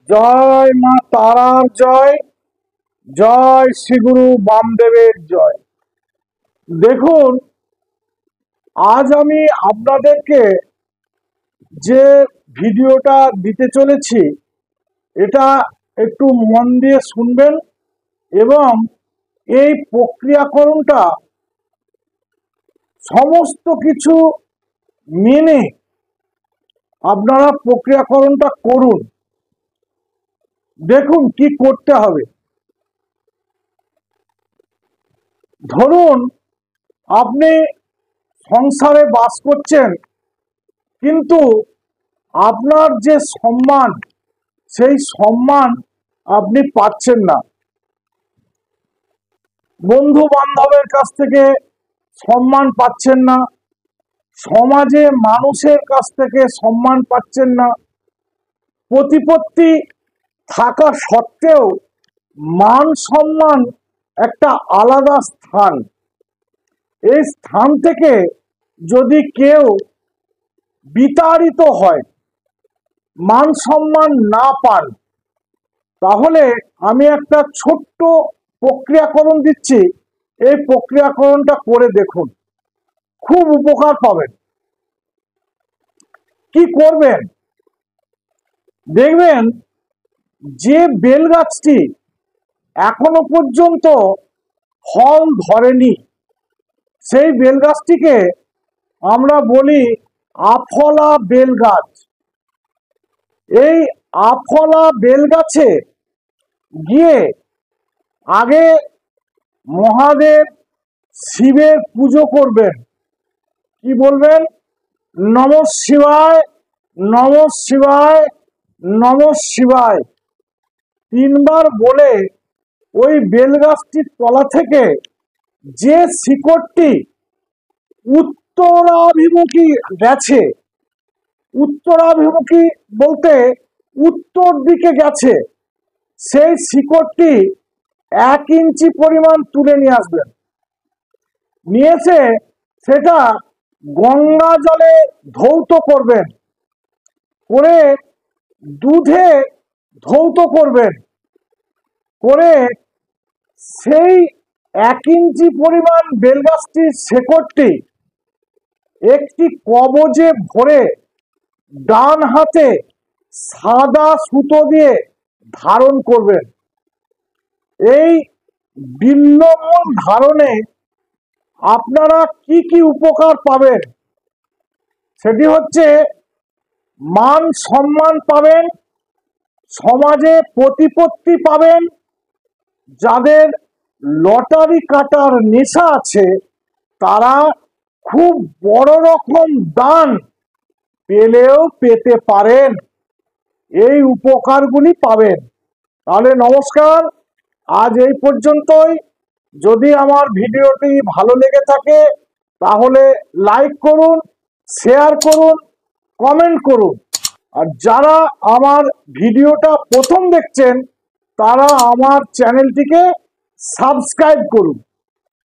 জয় মা তারার জয়, জয় শ্রীগুরু বামদেবের জয়। দেখুন, আজ আমি আপনাদেরকে যে ভিডিওটা দিতে চলেছি এটা একটু মন দিয়ে শুনবেন এবং এই প্রক্রিয়াকরণটা সমস্ত কিছু মেনে আপনারা প্রক্রিয়াকরণটা করুন। দেখুন কি করতে হবে। ধরুন আপনি সংসারে বাস করছেন, কিন্তু আপনার যে সম্মান সেই সম্মান আপনি পাচ্ছেন না। বন্ধু বান্ধবের কাছ থেকে সম্মান পাচ্ছেন না, সমাজে মানুষের কাছ থেকে সম্মান পাচ্ছেন না। প্রতিপত্তি থাকা সত্ত্বেও মান সম্মান একটা আলাদা স্থান। এই স্থান থেকে যদি কেউ বিতাড়িত হয়, মান সম্মান না পান, তাহলে আমি একটা ছোট্ট প্রক্রিয়াকরণ দিচ্ছি। এই প্রক্রিয়াকরণটা করে দেখুন, খুব উপকার পাবেন। কি করবেন? দেখবেন যে বেল গাছটি এখনো পর্যন্ত ফল ধরেনি, সেই বেল গাছটিকে আমরা বলি আফলা বেল গাছ। এই আফলা বেল গাছে গিয়ে আগে মহাদেব শিবের পুজো করবেন। কি বলবেন? নমঃ শিবায়, নমঃ শিবায়, নমঃ শিবায় তিনবার বলে ওই বেলগাছটির তলা থেকে যে শিকড়টি উত্তরাভিমুখী গেছে, উত্তরাভিমুখী বলতে উত্তর দিকে গেছে, সেই শিকড়টি 1 ইঞ্চি পরিমাণ তুলে নিয়ে আসবেন। নিয়ে এসে সেটা গঙ্গা জলে ধৌত করবেন, করে দুধে ধৌত করবেন, করে সেই 1 ইঞ্চি পরিমাণ বেলগাছটির শেকড়টি একটি কবজে ভরে ডান হাতে সাদা সুতো দিয়ে ধারণ করবেন। এই বিল্বমূল ধারণে আপনারা কি কি উপকার পাবেন? সেটি হচ্ছে মান সম্মান পাবেন, সমাজে প্রতিপত্তি পাবেন, যাদের লটারি কাটার নেশা আছে তারা খুব বড় রকম দান পেলেও পেতে পারেন, এই উপকারগুলি পাবেন। তাহলে নমস্কার, আজ এই পর্যন্তই। যদি আমার ভিডিওটি ভালো লেগে থাকে তাহলে লাইক করুন, শেয়ার করুন, কমেন্ট করুন। আর যারা আমার ভিডিওটা প্রথম দেখছেন তারা আমার চ্যানেলটিকে সাবস্ক্রাইব করুন।